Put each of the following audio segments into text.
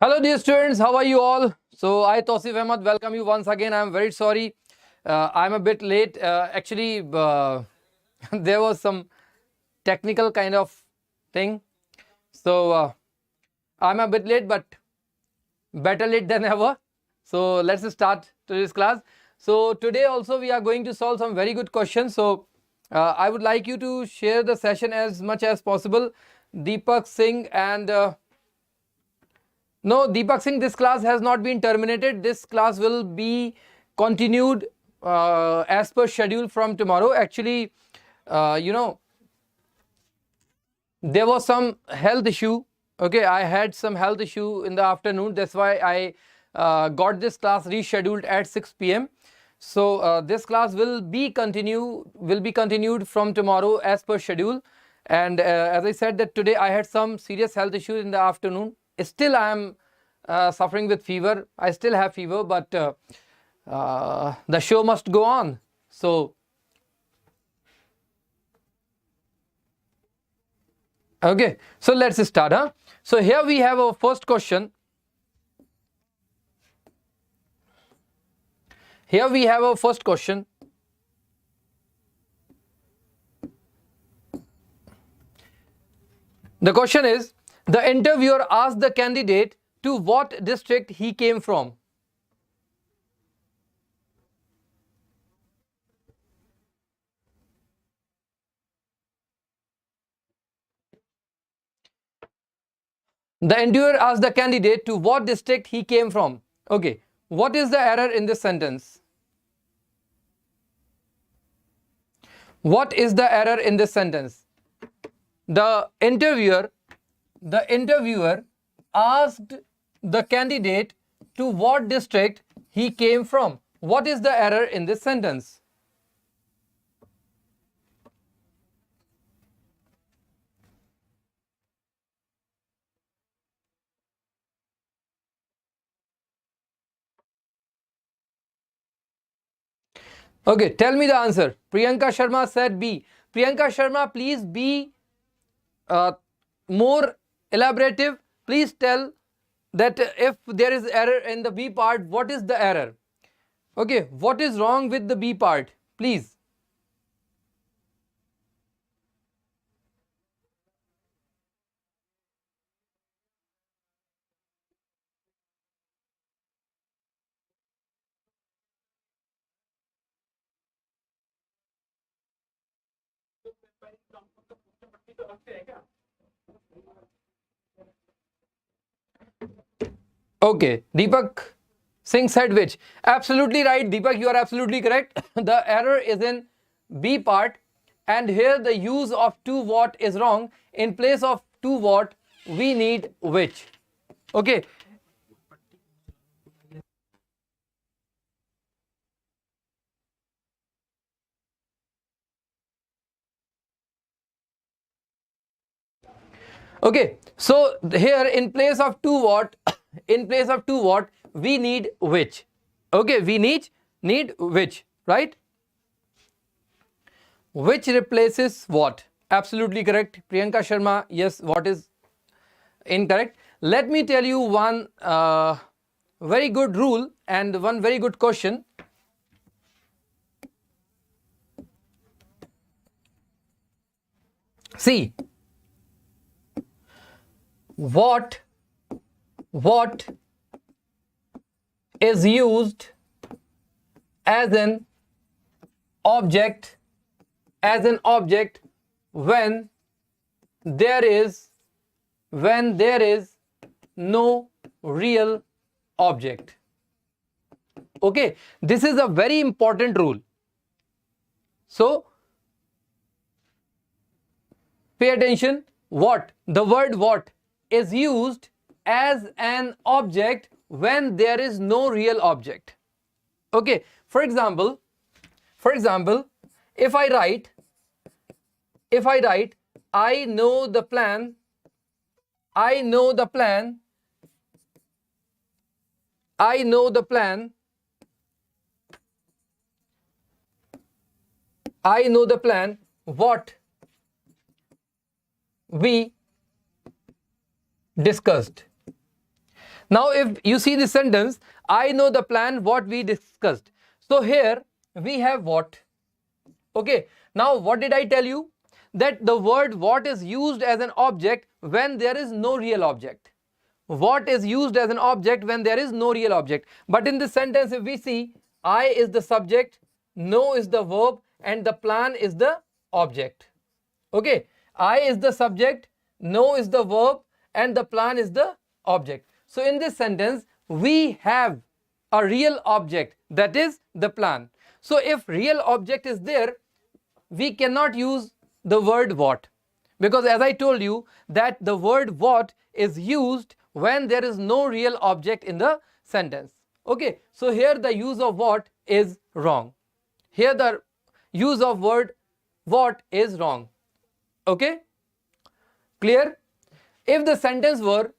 Hello dear students, how are you all? So I TAUSIF Ahmed welcome you once again. I am very sorry I'm a bit late. Actually there was some technical kind of thing. So I'm a bit late, but better late than ever. So let's start today's class. So today also we are going to solve some very good questions. So I would like you to share the session as much as possible. Deepak Singh and no, Deepak Singh, this class has not been terminated. This class will be continued as per schedule from tomorrow. Actually, there was some health issue. Okay, I had some health issue in the afternoon. That's why I got this class rescheduled at 6 p.m. So this class will be continued from tomorrow as per schedule. And as I said that today I had some serious health issues in the afternoon. Still I am suffering with fever. I still have fever, but the show must go on. So okay, so let's start. So here we have our first question. Here we have our first question. The question is, the interviewer asked the candidate to what district he came from. The interviewer asked the candidate to what district he came from. Okay, what is the error in this sentence? What is the error in this sentence? The interviewer asked the candidate to what district he came from. What is the error in this sentence? Okay, tell me the answer. Priyanka Sharma said B. Priyanka Sharma, please be more elaborative. Please tell that if there is error in the B part, what is the error? Okay, what is wrong with the B part? Please. Okay, Deepak Singh said which? Absolutely right, Deepak, you are absolutely correct. The error is in B part, and here the use of to what is wrong. In place of to what, we need which. Okay. Okay, so here in place of to what, in place of to what, we need which. Okay, we need which, right? Which replaces what? Absolutely correct, Priyanka Sharma. Yes, what is incorrect? Let me tell you one very good rule and one very good question. See, what is used as an object when there is no real object. Okay, this is a very important rule. So pay attention. What? The word what is used as an object when there is no real object. Okay, for example, if I write I know the plan, I know the plan what we discussed. Now if you see the sentence, I know the plan what we discussed. So here we have what. Okay, now what did I tell you? That the word what is used as an object when there is no real object. What is used as an object when there is no real object. But in this sentence, if we see, I is the subject, no is the verb, and the plan is the object. Okay, I is the subject, no is the verb, and the plan is the object. So in this sentence, we have a real object, that is the plan. So if real object is there, we cannot use the word what, because as I told you that the word what is used when there is no real object in the sentence. Okay, so here the use of what is wrong. Here the use of word what is wrong. Okay, clear? If the sentence were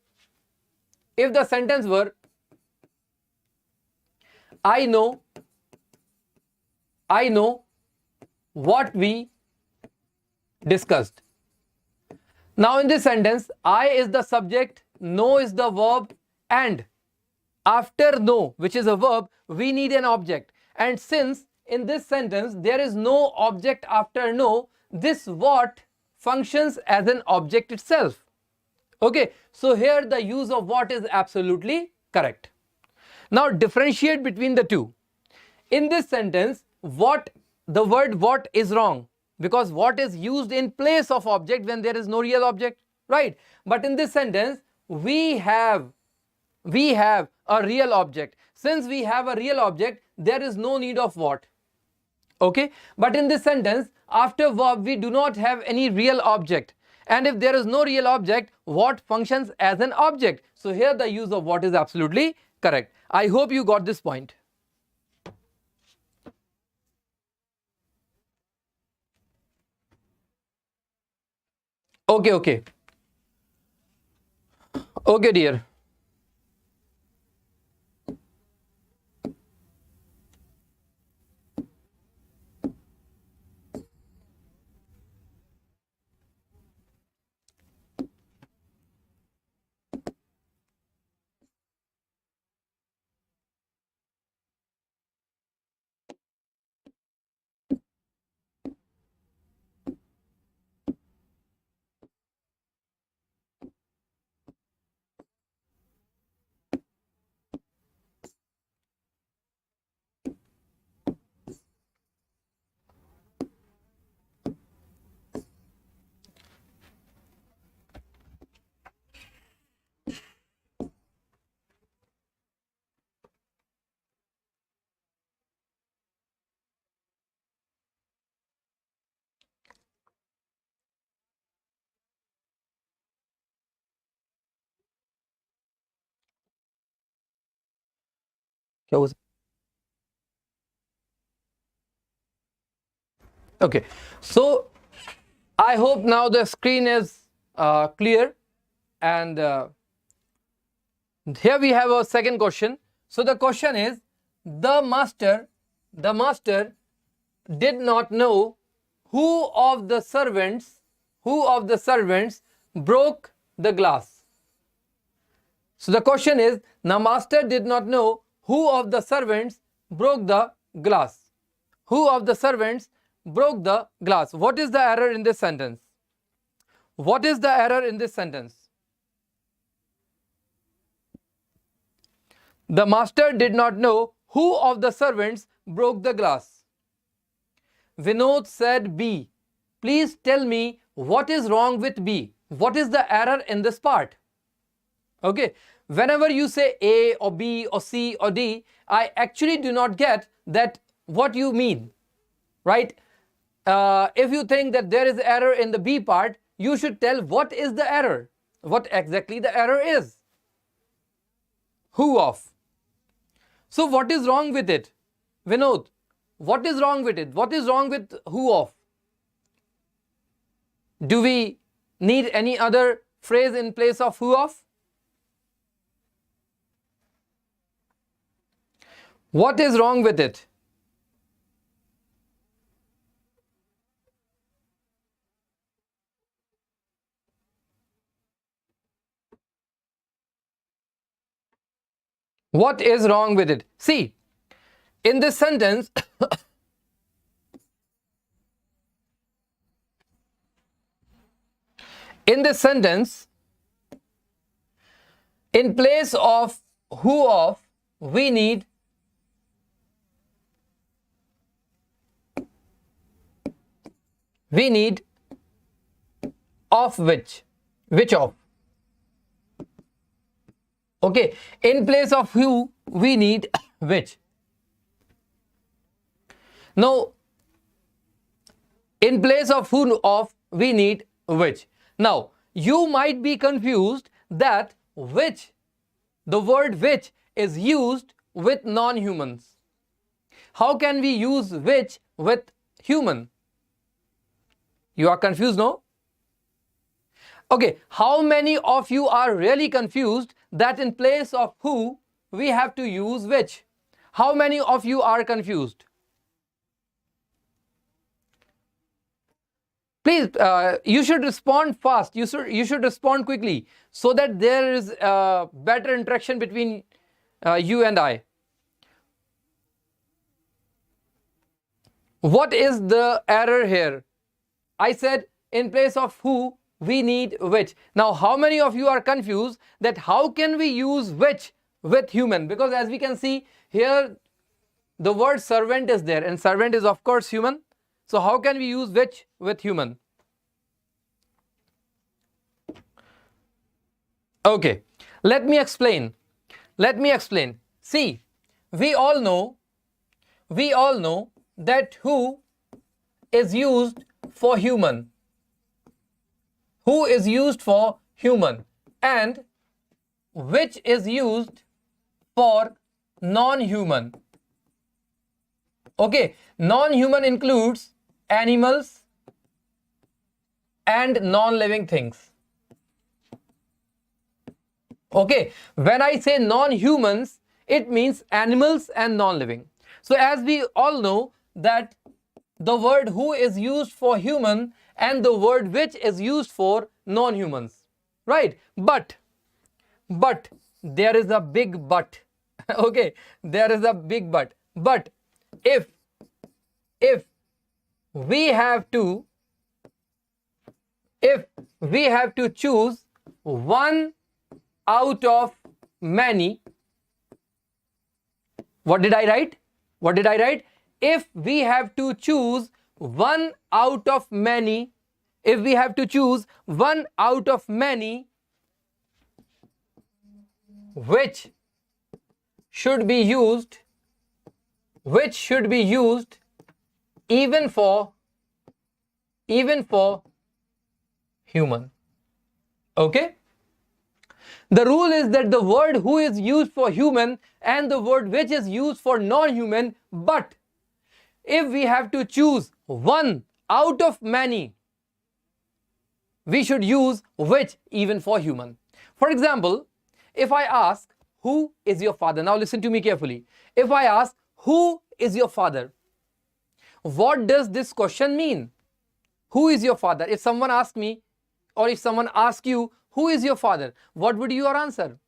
I know what we discussed. Now in this sentence, I is the subject, no is the verb, and after no, which is a verb, we need an object. And since in this sentence there is no object after no, this what functions as an object itself. Okay, so here the use of what is absolutely correct. Now differentiate between the two. In this sentence, what, the word what is wrong, because what is used in place of object when there is no real object, right? But in this sentence, we have a real object. Since we have a real object, there is no need of what. Okay, but in this sentence, after verb we do not have any real object, and if there is no real object, what functions as an object. So here the use of what is absolutely correct. I hope you got this point. Okay, dear. क्या हुआ? Okay, so I hope now the screen is clear, and here we have a second question. So the question is, the master did not know who of the servants broke the glass. So the question is, the master did not know who of the servants broke the glass. Who of the servants broke the glass? What is the error in this sentence? What is the error in this sentence? The master did not know who of the servants broke the glass. Vinod said B. Please tell me what is wrong with B. What is the error in this part? Okay, whenever you say A or B or C or D, I actually do not get that what you mean, right? If you think that there is error in the B part, you should tell what is the error, what exactly the error is. Who of. So what is wrong with it? Vinod, what is wrong with it? What is wrong with who of? Do we need any other phrase in place of who of? What is wrong with it? What is wrong with it? See, in this sentence, in this sentence, in place of who of, we need of which of. Okay, in place of who, we need which. Now, in place of who of, we need which. Now, you might be confused that which, the word which is used with non-humans. How can we use which with human? You are confused, no? Okay, how many of you are really confused that in place of who, we have to use which? How many of you are confused? Please, you should respond fast. You should respond quickly so that there is a better interaction between you and I. What is the error here? I said in place of who, we need which. Now, how many of you are confused that how can we use which with human? Because as we can see here, the word servant is there, and servant is of course human. So how can we use which with human? Okay, let me explain. See, we all know that who is used for human. Who is used for human, and which is used for non-human. Okay, non-human includes animals and non-living things. Okay, when I say non-humans, it means animals and non-living. So as we all know that the word who is used for human and the word which is used for non-humans, right? But there is a big but. Okay, there is a big but. But if we have to choose one out of many, what did I write? If we have to choose one out of many, which should be used even for human. Okay, the rule is that the word who is used for human and the word which is used for non-human, but if we have to choose one out of many, we should use which even for human. For example, if I ask, who is your father? Now listen to me carefully. If I ask, who is your father? What does this question mean? Who is your father? If someone asks me, or if someone asks you, who is your father? What would your answer?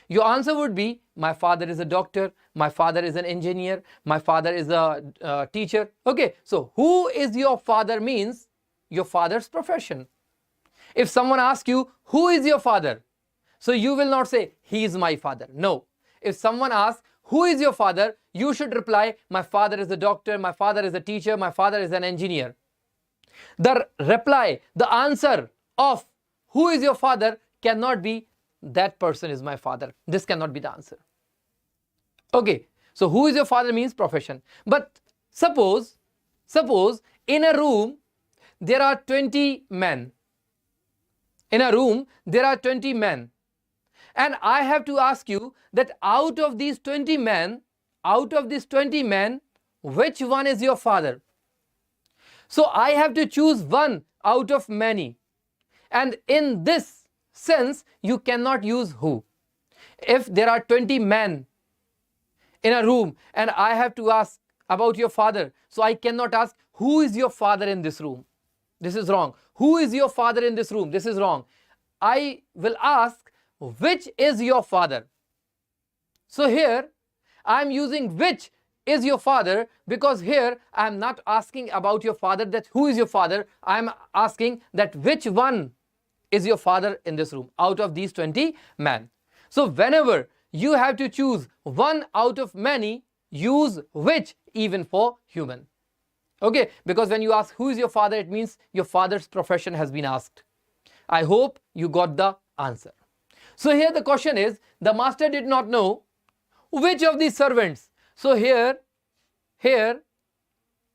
Your answer would be, my father is a doctor, my father is an engineer, my father is a teacher. Okay, so who is your father means your father's profession. If someone asks you, who is your father? So you will not say, he is my father. No. If someone asks, who is your father? You should reply, my father is a doctor, my father is a teacher, my father is an engineer. The reply, the answer of who is your father cannot be, that person is my father. This cannot be the answer. Okay, so who is your father means profession. But suppose in a room there are 20 men. In a room there are 20 men. And I have to ask you that out of these 20 men, which one is your father? So I have to choose one out of many. And in this sense, you cannot use who. If there are 20 men in a room and I have to ask about your father, so I cannot ask, who is your father in this room? This is wrong. Who is your father in this room? This is wrong. I will ask, which is your father? So here I am using which is your father, because here I am not asking about your father, that who is your father. I am asking that which one is your father in this room out of these 20 men. So whenever you have to choose one out of many, use which even for human. Okay, because when you ask who is your father, it means your father's profession has been asked. I hope you got the answer. So here the question is, the master did not know which of these servants. So here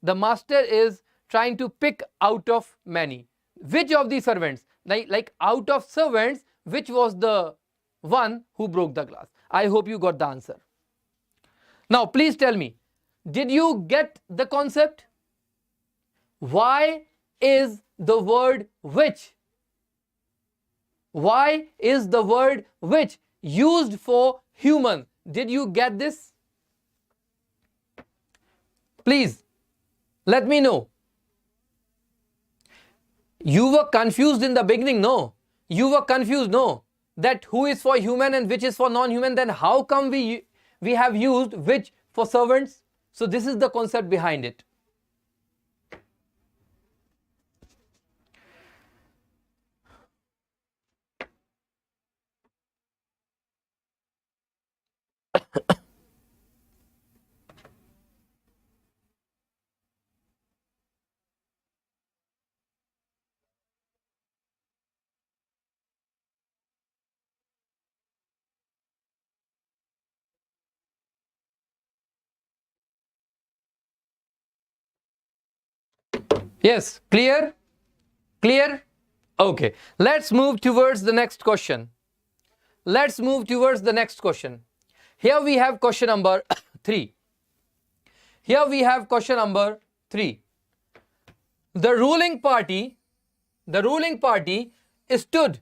the master is trying to pick out of many. Which of these servants, like out of servants, which was the one who broke the glass? I hope you got the answer. Now please tell me, did you get the concept? Why is the word which? Why is the word which used for human? Did you get this? Please let me know. You were confused in the beginning, no? You were confused, no? That who is for human and which is for non-human. Then how come we have used which for servants? So this is the concept behind it. Yes, clear? Clear? Okay, let's move towards the next question. Let's move towards the next question. Here we have question number 3. Here we have question number 3. The ruling party stood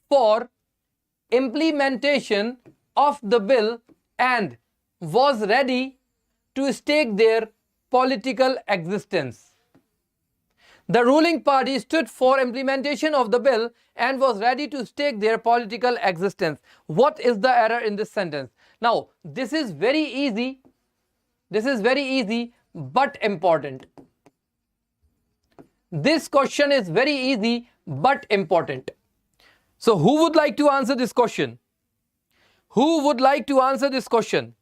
for implementation of the bill and was ready to stake their political existence. The ruling party stood for implementation of the bill and was ready to stake their political existence. What is the error in this sentence? Now, this is very easy. This is very easy but important. This question is very easy but important. So, who would like to answer this question? Who would like to answer this question?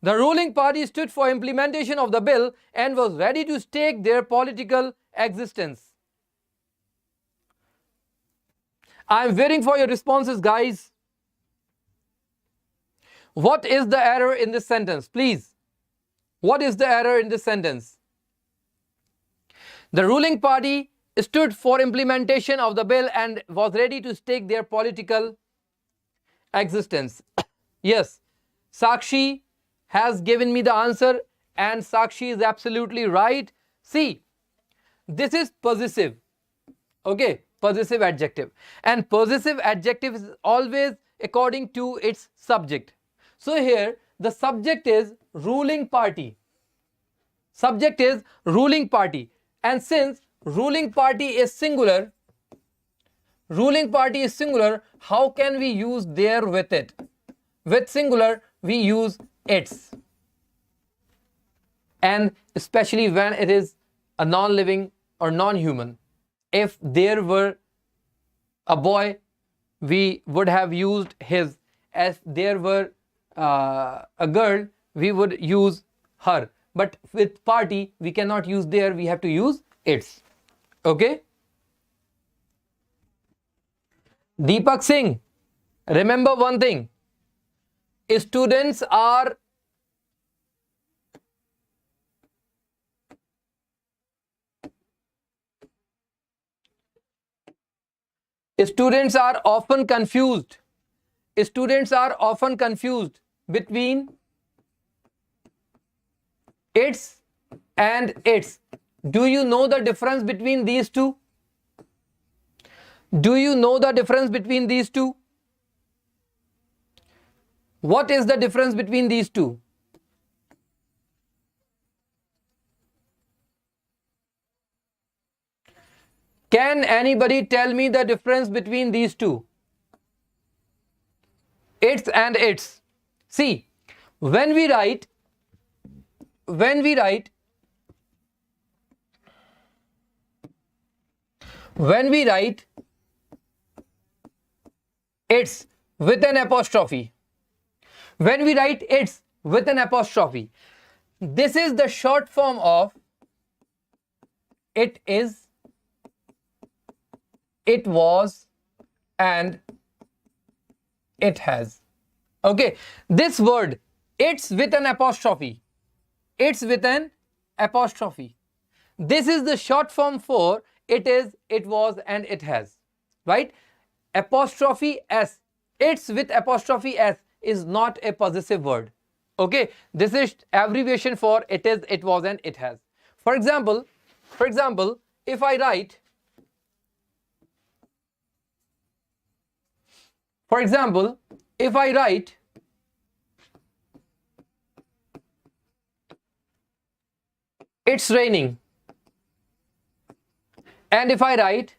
The ruling party stood for implementation of the bill and was ready to stake their political existence. I am waiting for your responses, guys. What is the error in this sentence? Please. What is the error in this sentence? The ruling party stood for implementation of the bill and was ready to stake their political existence. Yes, Sakshi has given me the answer, and Sakshi is absolutely right. See, this is possessive. Okay, possessive adjective. And possessive adjective is always according to its subject. So here the subject is ruling party. Subject is ruling party. And since ruling party is singular, how can we use there with it? With singular, we use its. And especially when it is a non-living or non-human. If there were a boy, we would have used his. If there were a girl, we would use her. But with party, we cannot use there, we have to use its. Okay? Deepak Singh, remember one thing. Students are often confused. Students are often confused between its and its. Do you know the difference between these two? Do you know the difference between these two? What is the difference between these two? Can anybody tell me the difference between these two? Its and its. See, when we write it's with an apostrophe, this is the short form of it is, it was, and it has. Okay, this word it's with an apostrophe, this is the short form for it is, it was, and it has, right? Apostrophe s, it's with apostrophe s is not a possessive word. Okay, this is abbreviation for it is, it was, and it has. For example, if I write, it's raining, and if I write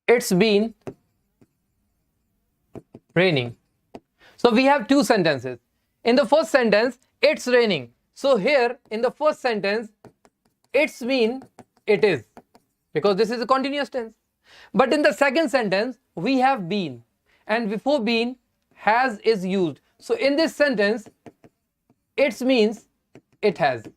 it's been raining. So we have two sentences. In the first sentence, it's raining. So here in the first sentence, it's mean it is, because this is a continuous tense. But in the second sentence, we have been, and before been, has is used. So in this sentence, it means it has.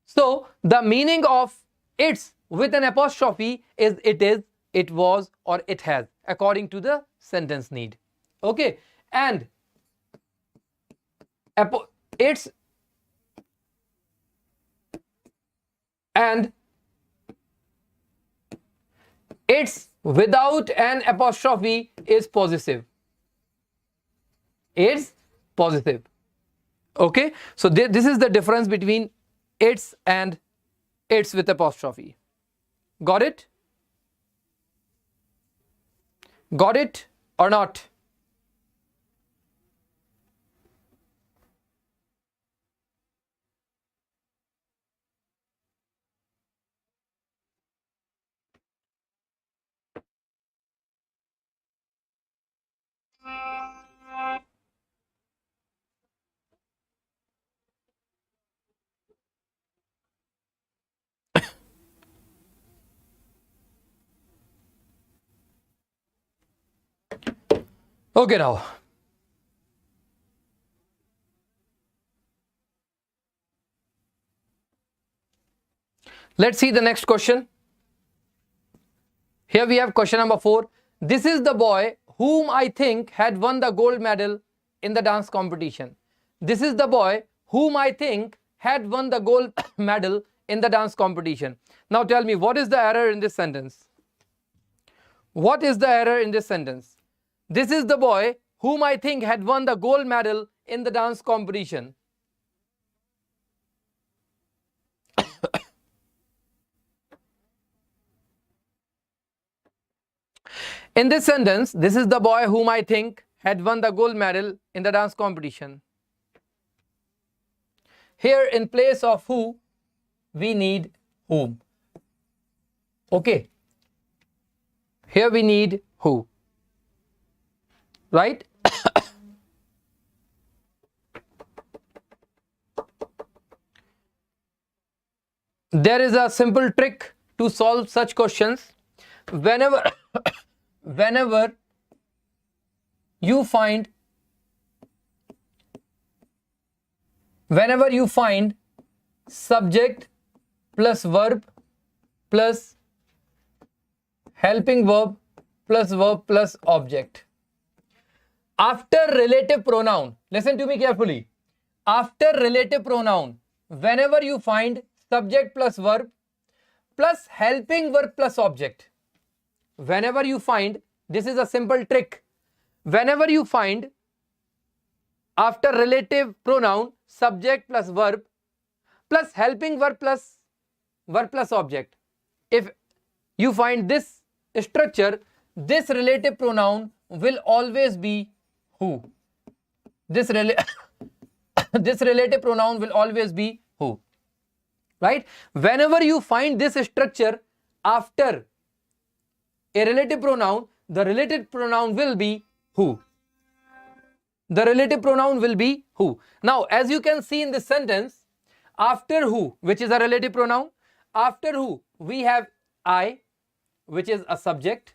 So the meaning of it's with an apostrophe is it is, it was, or it has, according to the sentence need. Okay, and it's without an apostrophe is possessive. It's positive. Okay, so this is the difference between it's and it's with apostrophe. Got it? Got it or not? Okay, now let's see the next question. Here we have question number 4. This is the boy whom I think had won the gold medal in the dance competition. This is the boy whom I think had won the gold medal in the dance competition. Now tell me, what is the error in this sentence? What is the error in this sentence? This is the boy whom I think had won the gold medal in the dance competition. In this sentence, this is the boy whom I think had won the gold medal in the dance competition. Here in place of who, we need whom. Okay. Here we need who. Right? There is a simple trick to solve such questions. Whenever you find subject plus verb plus helping verb plus object, after relative pronoun, listen to me carefully, after relative pronoun, whenever you find subject plus verb plus helping verb plus object, whenever you find, this is a simple trick, whenever you find after relative pronoun subject plus verb plus helping verb plus object, if you find this structure, this relative pronoun will always be who. This relative pronoun will always be who. right? Whenever you find this structure after a relative pronoun, the relative pronoun will be who. The relative pronoun will be who. Now, as you can see in this sentence, after who, which is a relative pronoun, after who we have I, which is a subject.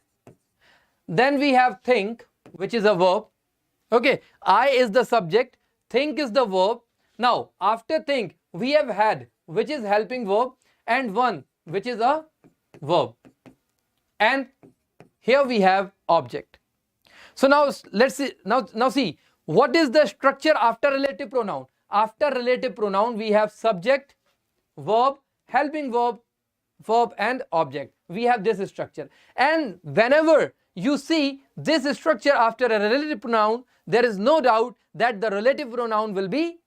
Then we have think, which is a verb. Okay, I is the subject, think is the verb. Now, after think, we have had, which is helping verb, and one, which is a verb. And here we have object. So now let's see, now see, what is the structure after relative pronoun? After relative pronoun, we have subject, verb, helping verb, verb and object. We have this structure. And whenever you see this structure after a relative pronoun, there is no doubt that the relative pronoun will be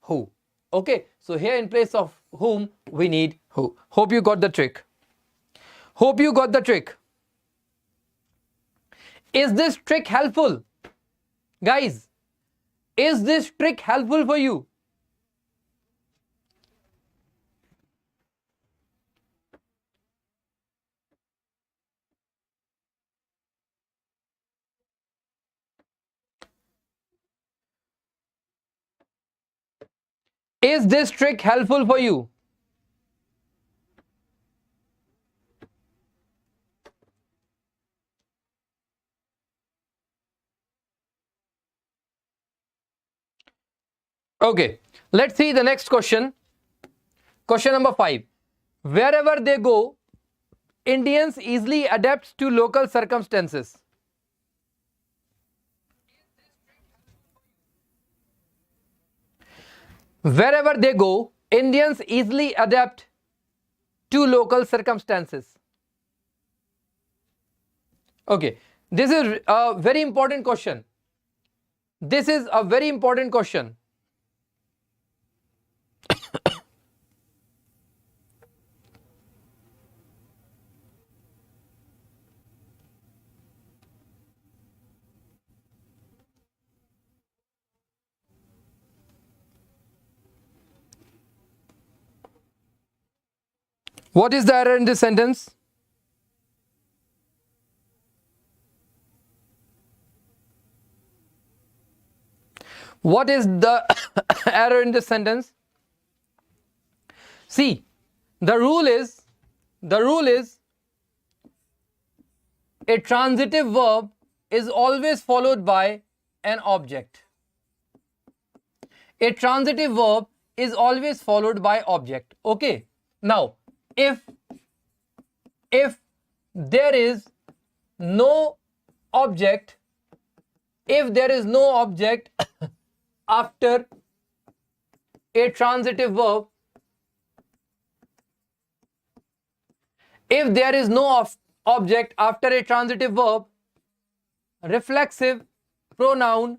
who. Okay, so here in place of whom, we need who. Hope you got the trick. Hope you got the trick. Is this trick helpful? Guys, is this trick helpful for you? Is this trick helpful for you? Okay, let's see the next question. Question number 5. Wherever they go, Indians easily adapt to local circumstances. Wherever they go, Indians easily adapt to local circumstances. Okay, this is a very important question. This is a very important question. What is the error in this sentence? What is the error in this sentence? See, the rule is a transitive verb is always followed by an object. A transitive verb is always followed by object. Okay. Now, if there is no object, after a transitive verb, if there is no object after a transitive verb, reflexive pronoun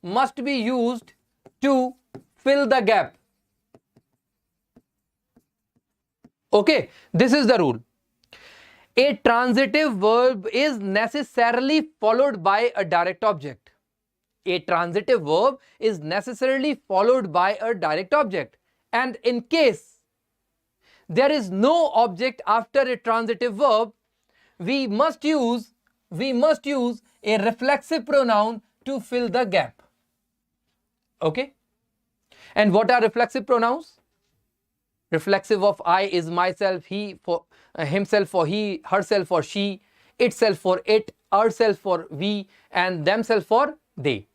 must be used to fill the gap. Okay, this is the rule. A transitive verb is necessarily followed by a direct object. A transitive verb is necessarily followed by a direct object. And in case there is no object after a transitive verb, we must use a reflexive pronoun to fill the gap. Okay? And what are reflexive pronouns? Reflexive of I is myself, he for himself for he, herself for she, itself for it, ourself for we, and themselves for they.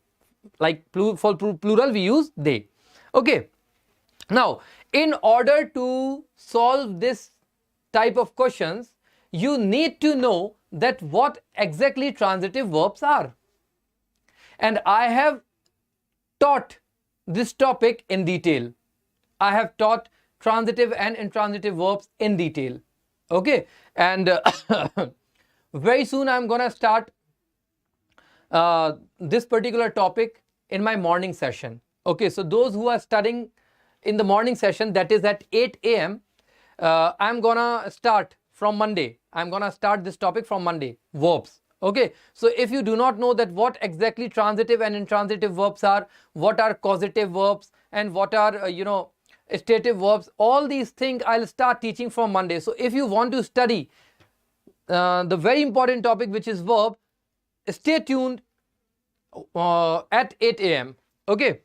Like for plural we use they. Okay. Now, in order to solve this type of questions, you need to know that what exactly transitive verbs are. And I have taught this topic in detail. I have taught transitive and intransitive verbs in detail. Okay, and very soon I'm gonna start this particular topic in my morning session. Okay, so those who are studying in the morning session, that is at 8 a.m. I'm gonna start from Monday. I'm gonna start this topic from Monday, verbs. Okay, so if you do not know that what exactly transitive and intransitive verbs are, what are causative verbs, and what are stative verbs, all these things I'll start teaching from Monday. So if you want to study the very important topic, which is verb, stay tuned at 8 a.m. Okay.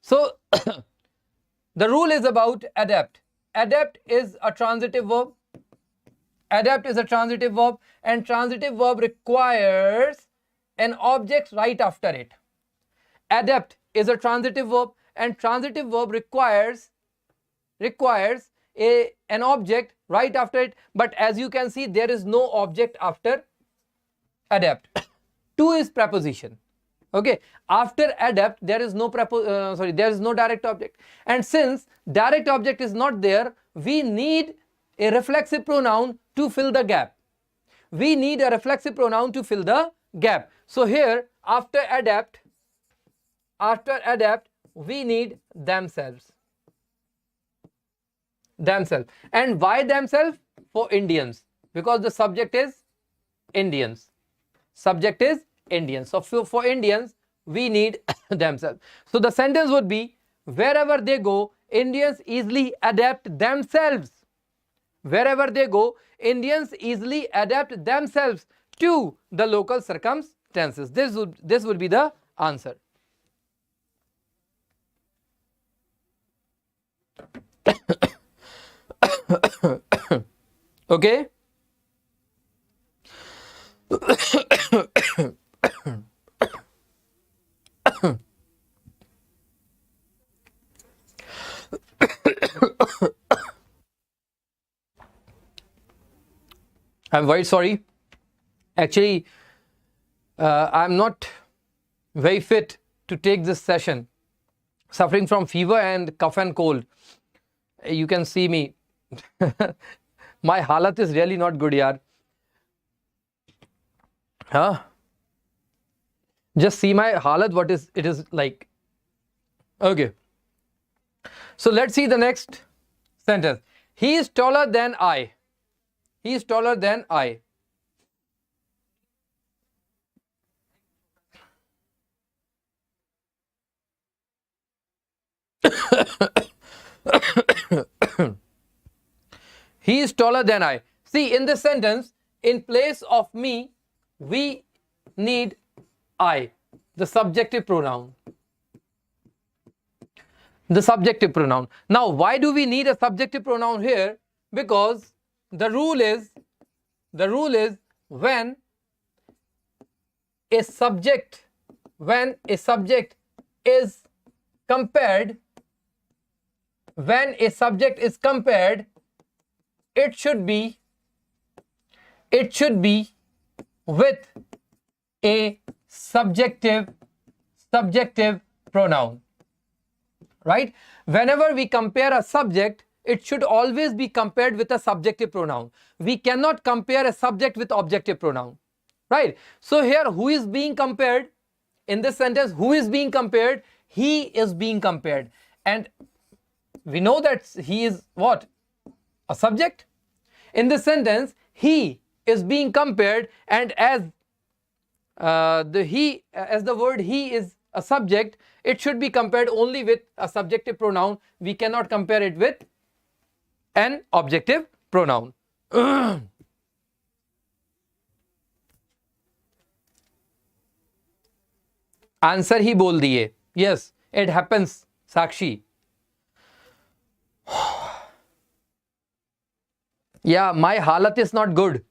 So the rule is about adapt. Adapt is a transitive verb. Adapt is a transitive verb, and transitive verb requires an object right after it. Adapt is a transitive verb, and transitive verb requires an object right after it. But as you can see, there is no object after adapt. To is preposition. Okay, after adapt there is no there is no direct object, and since direct object is not there, we need a reflexive pronoun to fill the gap. We need a reflexive pronoun to fill the gap. So here after adapt we need themselves. And why themselves? For Indians, because the subject is Indians. So for Indians we need themselves. So the sentence would be, wherever they go, Indians easily adapt themselves. Wherever they go, Indians easily adapt themselves to the local circumstances. This would be the answer. Okay. I'm very sorry. Actually, I'm not very fit to take this session. Suffering from fever and cough and cold. You can see me. My halat is really not good, yaar. Huh? Just see my halat, it is like. Okay. So let's see the next sentence. He is taller than I. He is taller than I. He is taller than I. See, in this sentence, in place of me, we need I, the subjective pronoun. The subjective pronoun. Now, why do we need a subjective pronoun here? Because the rule is when a subject is compared, it should be with a subjective pronoun. Right? Whenever we compare a subject, it should always be compared with a subjective pronoun. We cannot compare a subject with objective pronoun. Right? So here, who is being compared? In this sentence, who is being compared? He is being compared. And we know that he is what? A subject. In this sentence, he is being compared, and as the word he is a subject, it should be compared only with a subjective pronoun. We cannot compare it with an objective pronoun. Answer ही बोल दिए. Yes, it happens, Sakshi. Yeah, my halat is not good.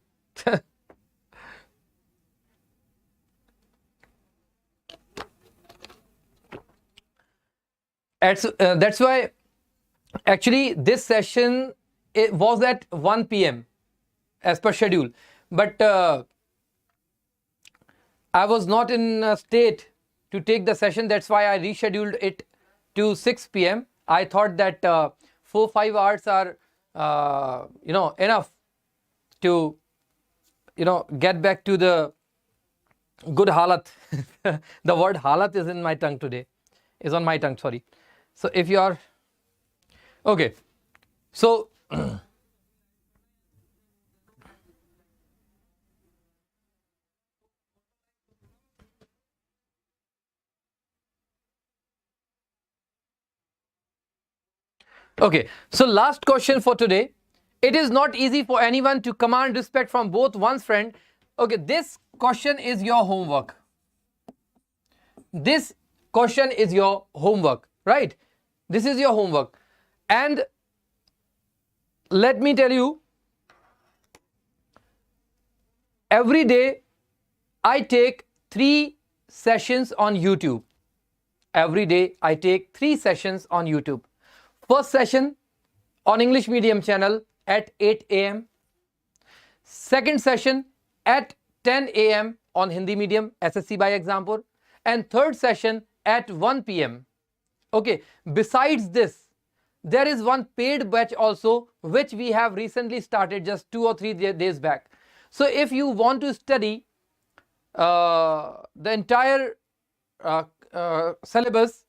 That's why actually this session it was at 1 p.m. as per schedule, but I was not in a state to take the session. That's why I rescheduled it to 6 p.m. I thought that 4-5 hours are enough to get back to the good halat. The word halat is in my tongue today, is on my tongue, sorry. So if you are okay, so Okay, so last question for today. It is not easy for anyone to command respect from both one's friend. Okay, this question is your homework. This question is your homework, right? This is your homework. And let me tell you, every day I take 3 sessions on YouTube. Every day I take 3 sessions on YouTube. First session on English medium channel at 8 a.m. Second session at 10 a.m. on Hindi medium SSC by example. And third session at 1 p.m. Okay, besides this, there is one paid batch also which we have recently started just 2 or 3 days back. So if you want to study the entire syllabus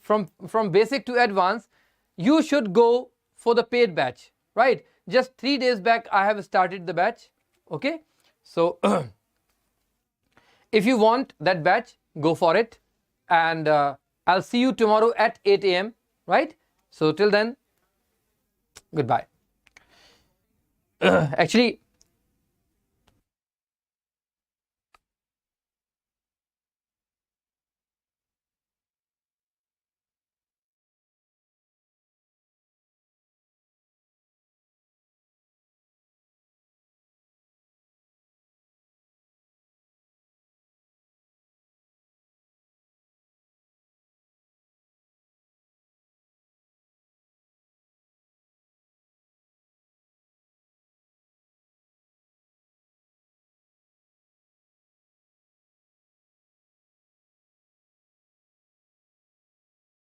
from basic to advanced, you should go for the paid batch, right? Just 3 days back I have started the batch. Okay, so if you want that batch, go for it, and I'll see you tomorrow at 8 a.m. right? So till then, goodbye. Actually